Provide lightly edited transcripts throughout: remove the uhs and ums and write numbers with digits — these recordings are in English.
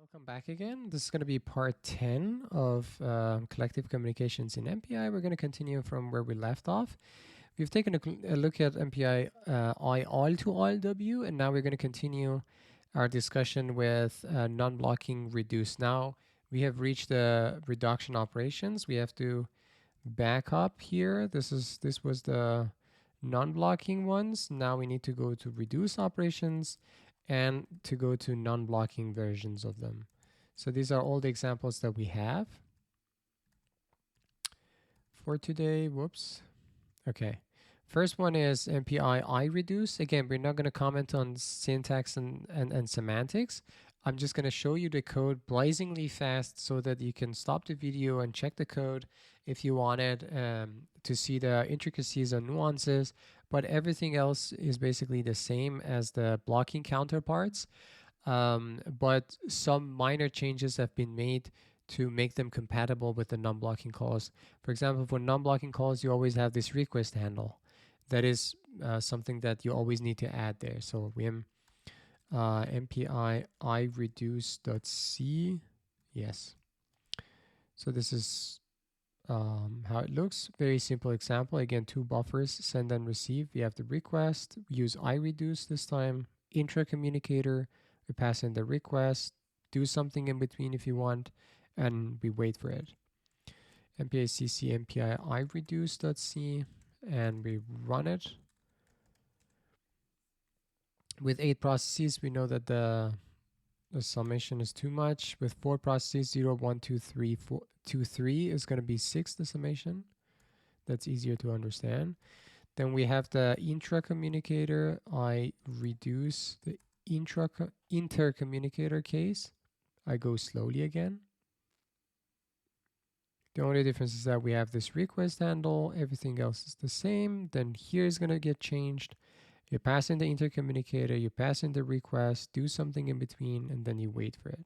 Welcome back again. This is going to be part 10 of collective communications in MPI. We're going to continue from where we left off. We've taken a look at MPI I all to all W, and now we're going to continue our discussion with non-blocking reduce. Now we have reached the reduction operations. We have to back up here. This was the non-blocking ones. Now we need to go to reduce operations and to go to non-blocking versions of them. So these are all the examples that we have for today. Whoops. Okay. First one is MPI I reduce. Again, we're not going to comment on syntax and semantics. I'm just going to show you the code blazingly fast so that you can stop the video and check the code if you wanted to see the intricacies and nuances. But everything else is basically the same as the blocking counterparts. But some minor changes have been made to make them compatible with the non-blocking calls. For example, for non-blocking calls, you always have this request handle. That is something that you always need to add there. So we have MPI I reduce.c. Yes. So this is how it looks. Very simple example. Again, two buffers, send and receive. We have the request. We use I reduce this time. Intra-communicator. We pass in the request. Do something in between if you want, and we wait for it. MPI cc MPI I reduce.c, and we run it. With 8 processes, we know that the summation is too much. With 4 processes, 0, 1, 2, 3, 4, 2, 3 is going to be 6, the summation. That's easier to understand. Then we have the intra-communicator. I reduce the inter-communicator case. I go slowly again. The only difference is that we have this request handle. Everything else is the same. Then here is going to get changed. You pass in the inter-communicator, you pass in the request, do something in between, and then you wait for it.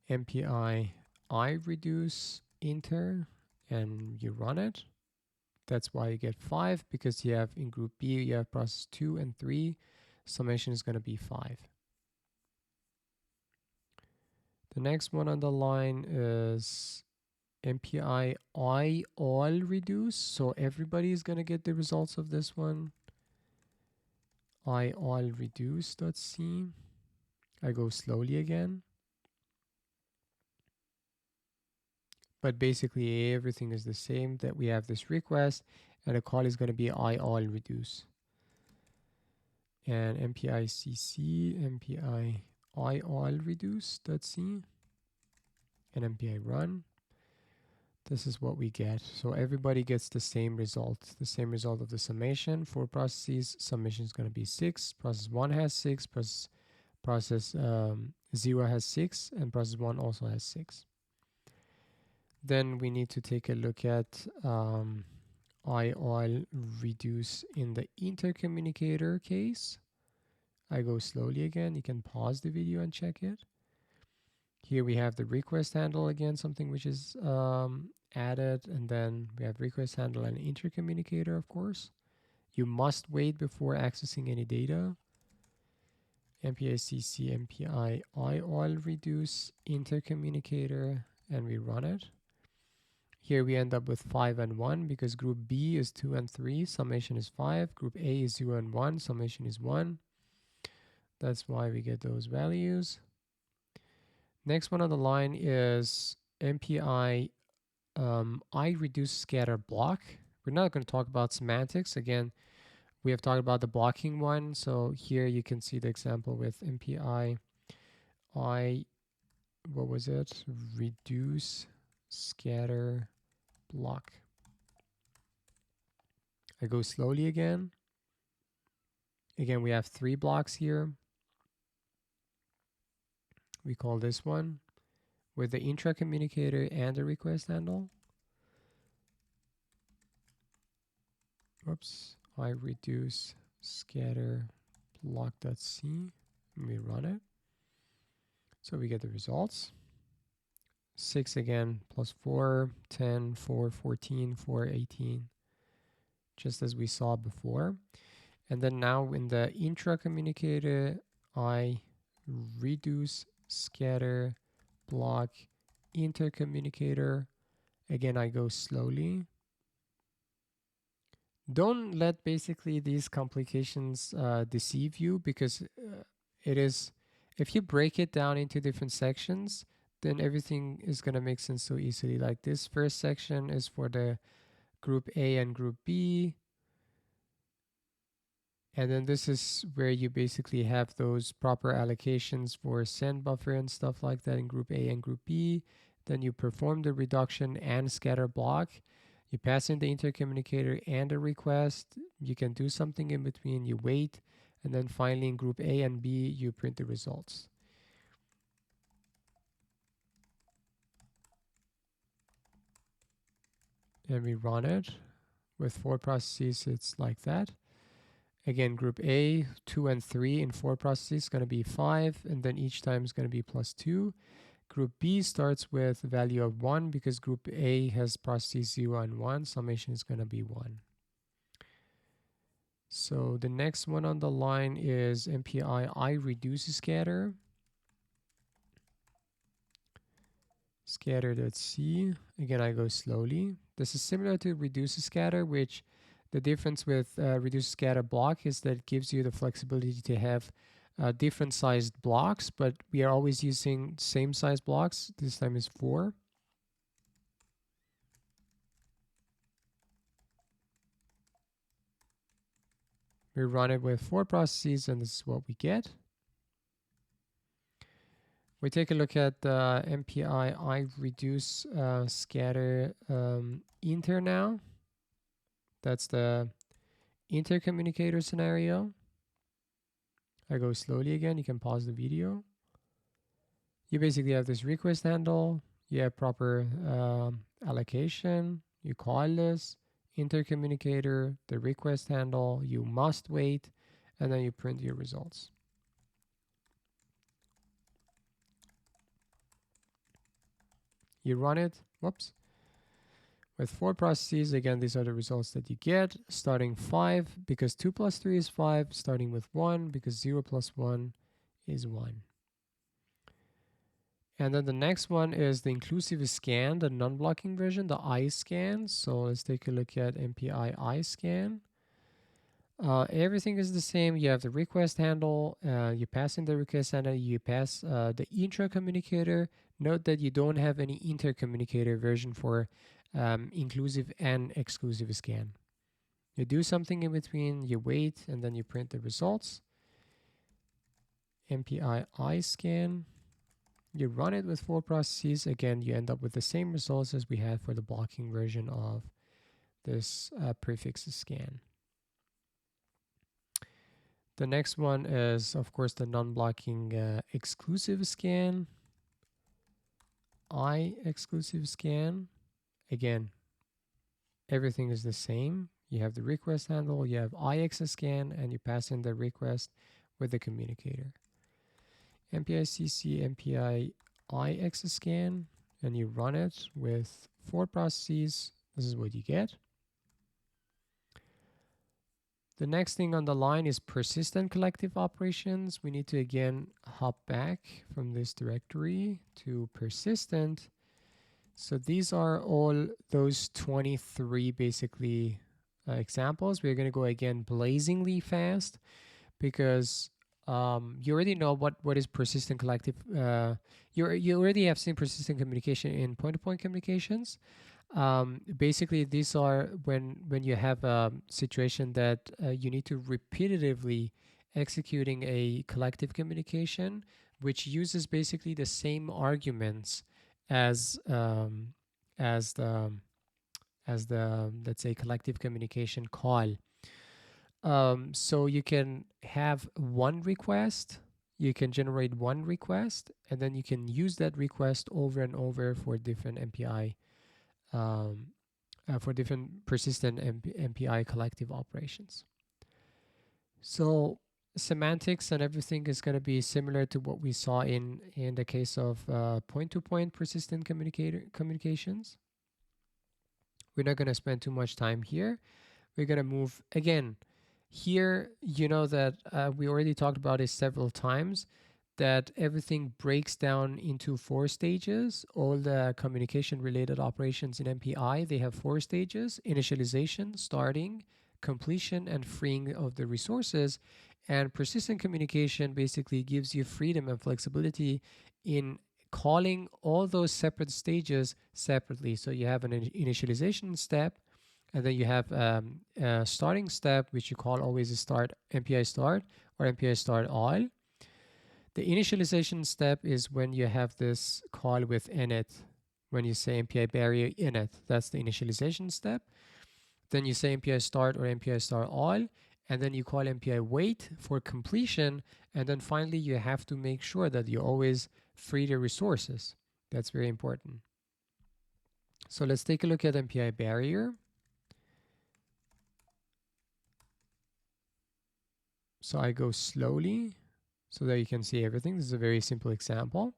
MPI I reduce inter, and you run it. That's why you get 5, because you have in group B, you have process 2 and 3. Summation is going to be 5. The next one on the line is MPI I all reduce. So everybody is going to get the results of this one. I all reduce.c. I go slowly again. But basically everything is the same, that we have this request and the call is going to be I all reduce. And MPI cc, MPI I all reduce.c, and MPI run. This is what we get. So everybody gets the same result of the summation. 4 processes, summation is going to be 6. Process 1 has 6, process 0 has 6, and process 1 also has 6. Then we need to take a look at I all reduce in the inter-communicator case. I go slowly again. You can pause the video and check it. Here we have the request handle again, something which is added, and then we have request handle and inter-communicator, of course. You must wait before accessing any data. MPI cc MPI I all reduce inter-communicator, and we run it. Here we end up with 5 and 1 because group B is 2 and 3, summation is 5. Group A is 0 and 1, summation is 1. That's why we get those values. Next one on the line is MPI I reduce scatter block. We're not going to talk about semantics. Again, we have talked about the blocking one. So here you can see the example with MPI I, what was it? Reduce scatter block. I go slowly again. Again, we have 3 blocks here. We call this one with the intra-communicator and the request handle. Whoops. I reduce scatter block.c, and we run it. So we get the results. 6 again, plus 4, 10, 4, 14, 4, 18, just as we saw before. And then now in the intra-communicator, I reduce, scatter, block, inter-communicator. Again, I go slowly. Don't let basically these complications deceive you, because it is, if you break it down into different sections, then everything is going to make sense so easily. Like this first section is for the group A and group B. And then this is where you basically have those proper allocations for send buffer and stuff like that in group A and group B. Then you perform the reduction and scatter block. You pass in the intercommunicator and a request. You can do something in between. You wait. And then finally in group A and B, you print the results. And we run it. With 4 processes, it's like that. Again, group A, 2 and 3 in 4 processes is going to be 5, and then each time is going to be plus 2. Group B starts with a value of 1 because group A has processes 0 and 1. Summation is going to be 1. So the next one on the line is MPI I reduce scatter. Scatter.c. Again, I go slowly. This is similar to reduce scatter, which the difference with reduce scatter block is that it gives you the flexibility to have different sized blocks, but we are always using same size blocks. This time is 4. We run it with 4 processes, and this is what we get. We take a look at the MPI I reduce scatter inter now. That's the inter-communicator scenario. I go slowly again. You can pause the video. You basically have this request handle. You have proper allocation. You call this inter-communicator, the request handle. You must wait, and then you print your results. You run it. Whoops. With 4 processes, again, these are the results that you get. Starting 5, because 2 plus 3 is 5. Starting with 1, because 0 plus 1 is 1. And then the next one is the inclusive scan, the non-blocking version, the I scan. So let's take a look at MPI I scan. Everything is the same. You have the request handle. You pass in the request handle. You pass the intra-communicator. Note that you don't have any inter-communicator version for inclusive and exclusive scan. You do something in between, you wait, and then you print the results. MPI I scan. You run it with 4 processes. Again, you end up with the same results as we had for the blocking version of this prefix scan. The next one is, of course, the non-blocking exclusive scan. I exclusive scan. Again, everything is the same. You have the request handle, you have IX scan, and you pass in the request with the communicator. MPI CC, MPI IX scan, and you run it with 4 processes. This is what you get. The next thing on the line is persistent collective operations. We need to again hop back from this directory to persistent. So these are all those 23 basically examples. We're going to go again blazingly fast because you already know what is persistent collective. You already have seen persistent communication in point-to-point communications. Basically, these are when you have a situation that you need to repetitively executing a collective communication, which uses basically the same arguments as the let's say collective communication call. So you can have one request, you can generate one request, and then you can use that request over and over for different MPI, for different persistent MPI collective operations. So semantics and everything is going to be similar to what we saw in the case of point-to-point persistent communications. We're not going to spend too much time here. We're going to move again. Here, you know that we already talked about it several times. that everything breaks down into 4 stages. All the communication related operations in MPI, they have 4 stages: initialization, starting, completion, and freeing of the resources. And persistent communication basically gives you freedom and flexibility in calling all those separate stages separately. So you have an initialization step, and then you have a starting step, which you call always a start, MPI start or MPI start all. The initialization step is when you have this call with init. When you say MPI barrier init, that's the initialization step. Then you say MPI start or MPI start all, and then you call MPI wait for completion. And then finally, you have to make sure that you always free the resources. That's very important. So let's take a look at MPI barrier. So I go slowly so that you can see everything. This is a very simple example.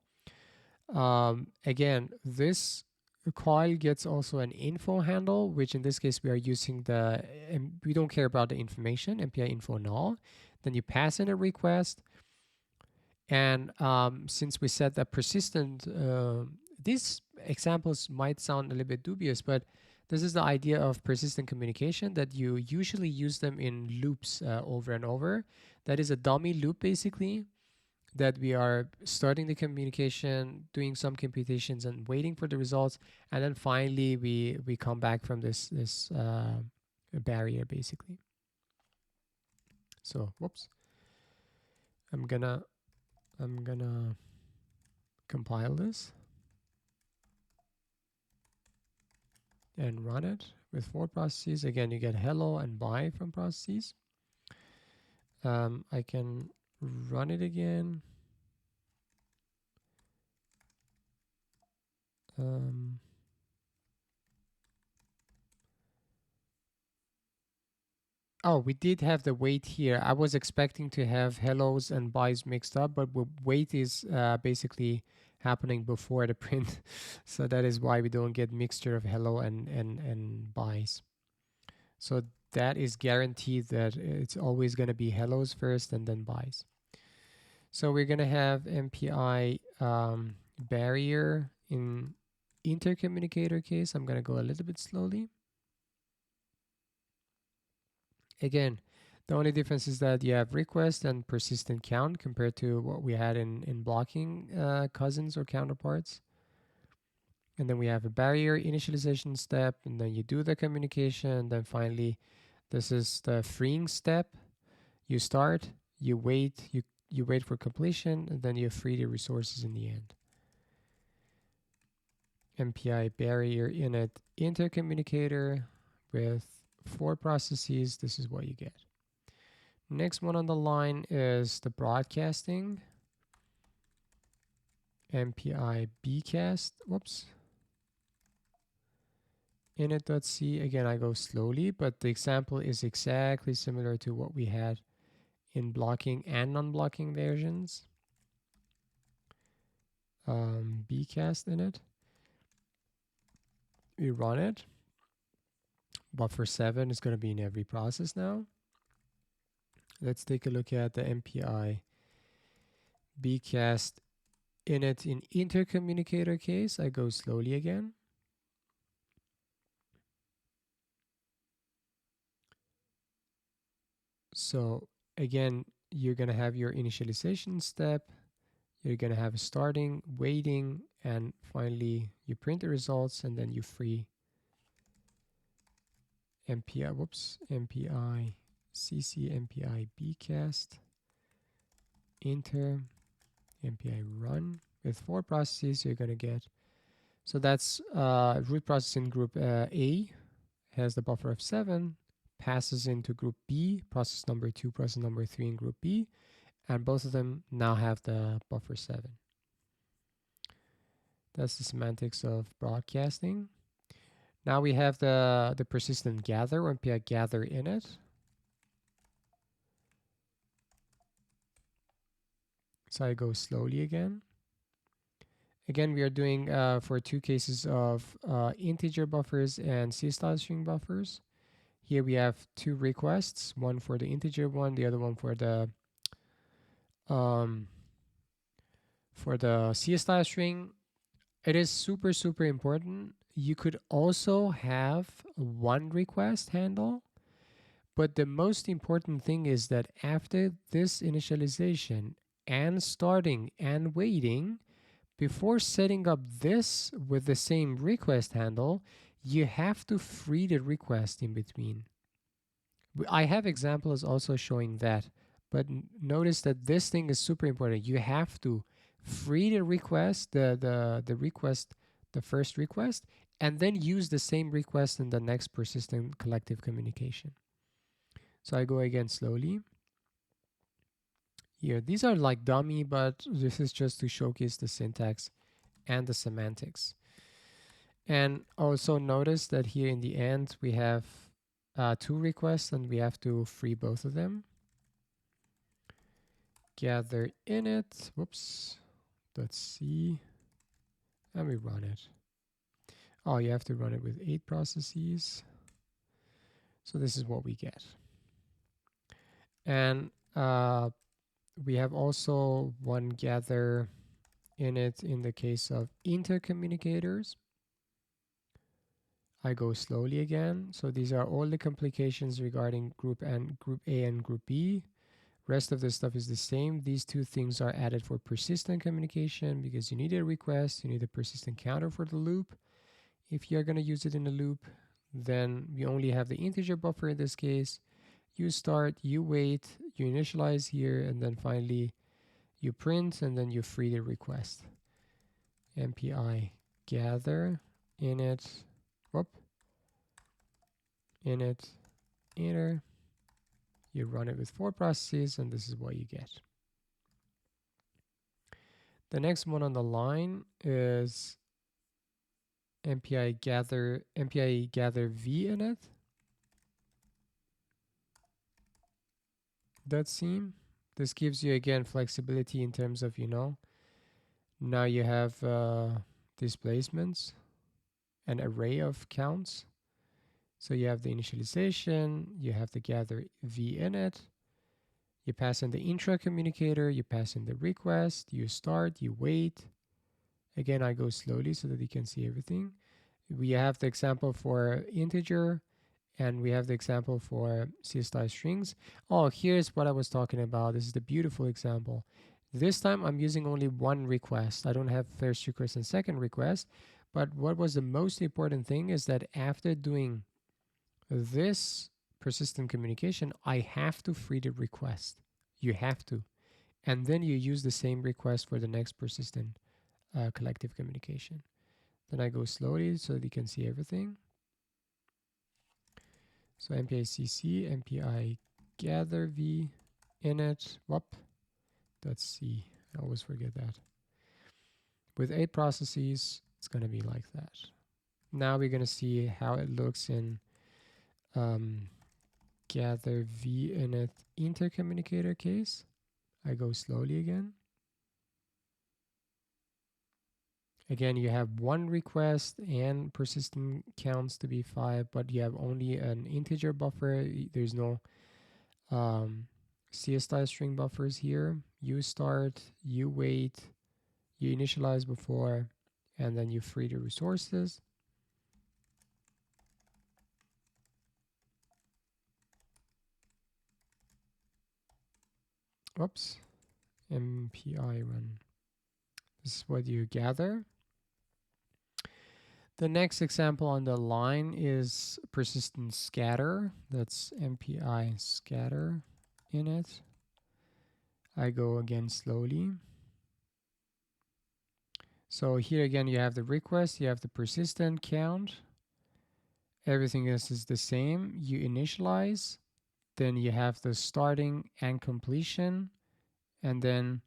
Again, this call gets also an info handle, which in this case we are using we don't care about the information, MPI info null. Then you pass in a request. And since we said that persistent, these examples might sound a little bit dubious, but this is the idea of persistent communication, that you usually use them in loops over and over. That is a dummy loop basically, that we are starting the communication, doing some computations and waiting for the results, and then finally we come back from this barrier basically. So whoops, I'm gonna compile this and run it with 4 processes. Again, you get hello and bye from processes. I can run it again. Oh, we did have the wait here. I was expecting to have hellos and byes mixed up, but wait is basically happening before the print. So that is why we don't get mixture of hello and byes. So that is guaranteed that it's always going to be hellos first and then byes. So we're going to have MPI barrier in inter-communicator case. I'm going to go a little bit slowly. Again, the only difference is that you have request and persistent count compared to what we had in blocking cousins or counterparts. And then we have a barrier initialization step, and then you do the communication. And then finally, this is the freeing step. You start, you wait, you wait for completion, and then you free the resources in the end. MPI barrier init inter-communicator with 4 processes. This is what you get. Next one on the line is the broadcasting. MPI bcast. Whoops. Init.c. Again, I go slowly, but the example is exactly similar to what we had in blocking and non-blocking versions. Bcast init. We run it. Buffer 7 is going to be in every process now. Let's take a look at the MPI bcast init in inter-communicator case. I go slowly again. So again, you're going to have your initialization step. You're going to have a starting, waiting, and finally you print the results, and then you free MPI, MPI CC MPI bcast inter MPI run with 4 processes. You're going to get, so that's root processing group A has the buffer of 7, passes into group B, process number 2, process number 3 in group B, and both of them now have the buffer 7. That's the semantics of broadcasting. Now we have the persistent gather, or MPI gather init. So I go slowly again. Again, we are doing for 2 cases of integer buffers and C-style string buffers. Here we have 2 requests, one for the integer one, the other one for the For the C string, it is super, super important. You could also have one request handle, but the most important thing is that after this initialization and starting and waiting, before setting up this with the same request handle, you have to free the request in between. I have examples also showing that, but notice that this thing is super important. You have to free the request, the request, the first request, and then use the same request in the next persistent collective communication. So I go again slowly. Here, these are like dummy, but this is just to showcase the syntax and the semantics. And also notice that here in the end, we have 2 requests and we have to free both of them. Gather init, whoops, let's see, and we run it. Oh, you have to run it with 8 processes. So this is what we get. And we have also one gather init in the case of inter-communicators. I go slowly again. So these are all the complications regarding group A and group B. Rest of the stuff is the same. These two things are added for persistent communication because you need a request, you need a persistent counter for the loop. If you're going to use it in a loop, then we only have the integer buffer in this case. You start, you wait, you initialize here, and then finally you print, and then you free the request. MPI gather init, init, inner. You run it with 4 processes, and this is what you get. The next one on the line is MPI gather v init. That seam. This gives you again flexibility in terms of, now you have displacements, an array of counts. So you have the initialization, you have the gather v init, you pass in the intra-communicator, you pass in the request, you start, you wait. Again, I go slowly so that you can see everything. We have the example for integer, and we have the example for CSI strings. Oh, here's what I was talking about. This is the beautiful example. This time I'm using only one request. I don't have first request and second request. But what was the most important thing is that after doing this persistent communication, I have to free the request. You have to. And then you use the same request for the next persistent collective communication. Then I go slowly so that you can see everything. So MPI CC, MPI gather v init, let's see, I always forget that. With 8 processes, it's going to be like that. Now we're going to see how it looks in gather v init inter-communicator case. I go slowly again. Again, you have one request and persistent counts to be 5, but you have only an integer buffer. There's no CSI string buffers here. You start, you wait, you initialize before, and then you free the resources. Oops, MPI run. This is what you gather. The next example on the line is persistent scatter. That's MPI scatter init. I go again slowly. So here again you have the request, you have the persistent count. Everything else is the same. You initialize, then you have the starting and completion, and then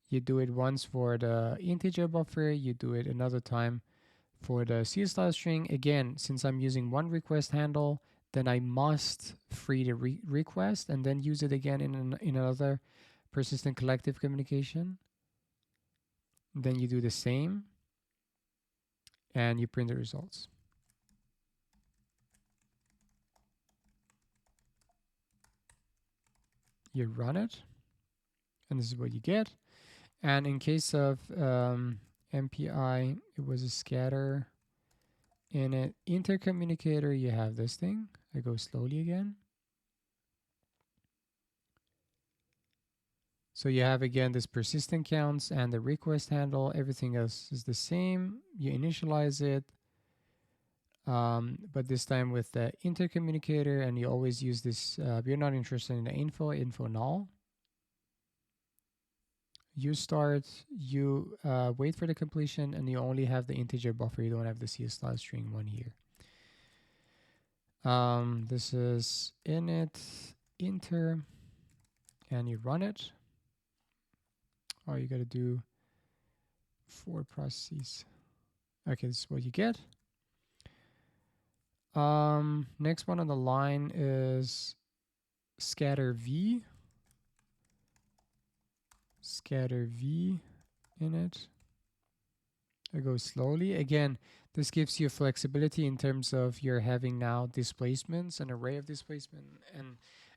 you do it once for the integer buffer, you do it another time for the CSI string. Again, since I'm using one request handle, then I must free the request and then use it again in another persistent collective communication. Then you do the same and you print the results. You run it, and this is what you get. And in case of MPI, it was a scatter. In an inter-communicator, you have this thing. I go slowly again. So you have again this persistent counts and the request handle. Everything else is the same. You initialize it, but this time with the inter-communicator, and you always use this. You're not interested in the info null. You start, you wait for the completion, and you only have the integer buffer. You don't have the CS style string one here. This is init inter, and you run it. Oh, you got to do 4 processes. Okay, this is what you get. Next one on the line is scatter v. Scatter v in it. I go slowly. Again, this gives you flexibility in terms of you're having now displacements, an array of displacement, and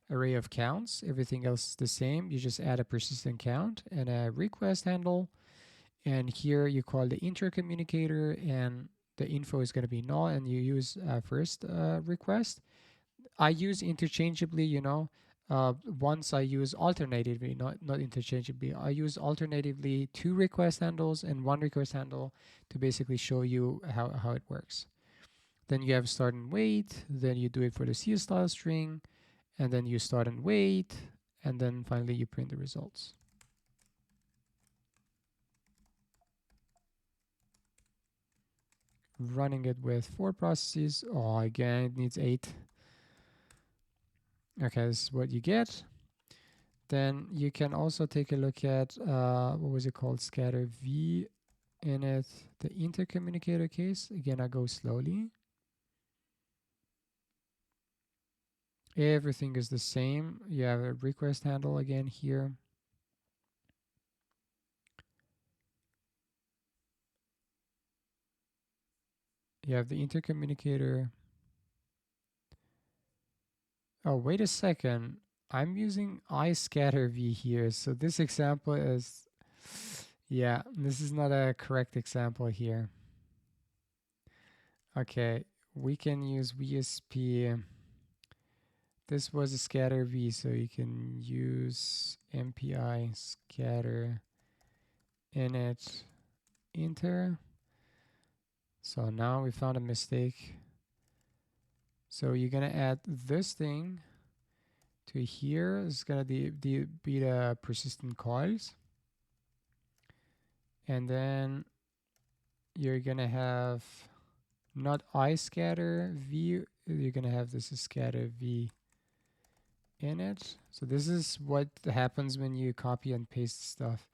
array of counts. Everything else is the same. You just add a persistent count and a request handle. And here you call the intra-communicator, and the info is going to be null, and you use first request. I use interchangeably, you know. Once I use alternatively, not interchangeably. I use alternatively 2 request handles and 1 request handle to basically show you how it works. Then you have start and wait. Then you do it for the CS style string, and then you start and wait, and then finally you print the results. Running it with 4 processes. Oh, again, it needs 8. Okay, this is what you get. Then you can also take a look at, what was it called? Scatter V in it, the inter-communicator case. Again, I go slowly. Everything is the same. You have a request handle again here. You have the inter-communicator. Oh, wait a second. I'm using iScatterV here. So this example is, yeah, this is not a correct example here. Okay, we can use VSP. This was a scatter V, so you can use MPI scatter init inter. So now we found a mistake. So you're gonna add this thing to here. It's gonna be the persistent coils, and then you're gonna have not iScatter V. You're gonna have this scatter V in it. So this is what happens when you copy and paste stuff.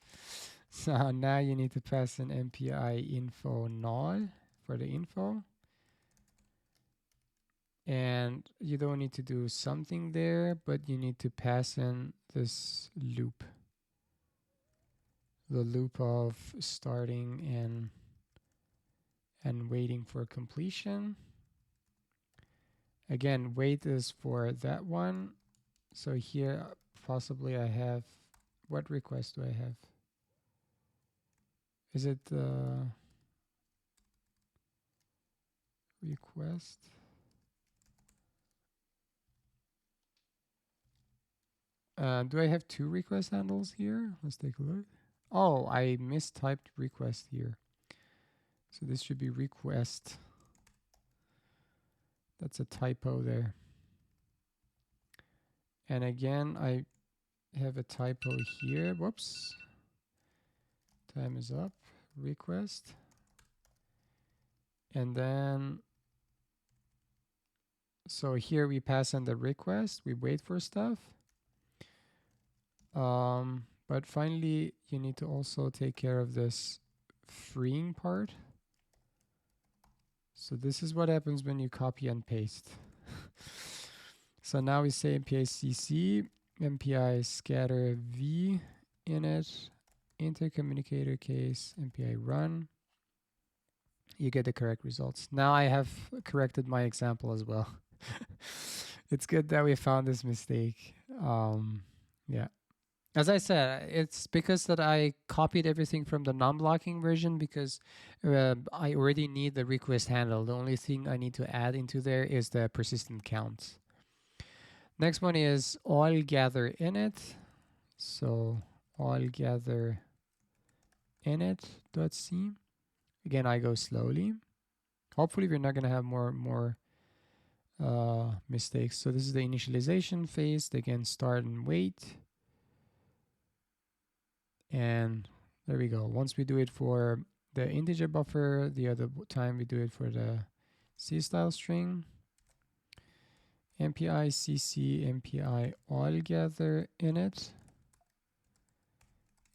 So now you need to pass an MPI info null for the info. And you don't need to do something there, but you need to pass in this loop. The loop of starting and waiting for completion. Again, wait is for that one. So here possibly I have, what request do I have? Is it the request? Do I have 2 request handles here? Let's take a look. Oh, I mistyped request here. So this should be request. That's a typo there. And again, I have a typo here. Whoops. Time is up. Request. And then, so here we pass in the request. We wait for stuff. But finally, you need to also take care of this freeing part. So this is what happens when you copy and paste. So now we say MPI CC, MPI scatter V init, inter-communicator case, MPI run. You get the correct results. Now I have corrected my example as well. It's good that we found this mistake. Yeah. As I said, it's because that I copied everything from the non-blocking version because I already need the request handle. The only thing I need to add into there is the persistent count. Next one is all gather init. So all gather init.c. Again, I go slowly. Hopefully we're not going to have more mistakes. So this is the initialization phase. Again, start and wait. And there we go. Once we do it for the integer buffer, the other time we do it for the C style string. MPI cc MPI all gather init.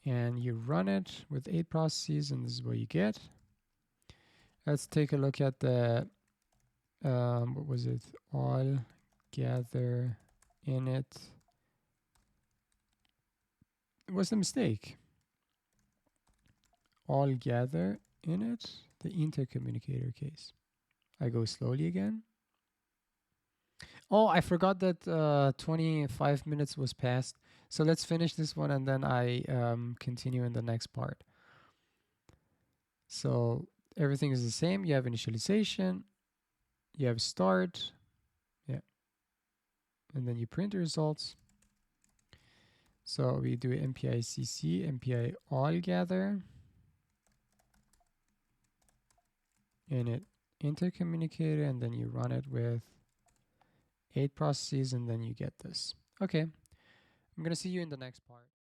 And you run it with 8 processes, and this is what you get. Let's take a look at the, what was it? All gather init. What's the mistake? All gather init, the inter-communicator case. I go slowly again. Oh, I forgot that 25 minutes was passed. So let's finish this one and then I continue in the next part. So everything is the same. You have initialization, you have start, yeah, and then you print the results. So we do MPI CC, MPI all gather, init inter-communicator, and then you run it with 8 processes, and then you get this. Okay, I'm gonna see you in the next part.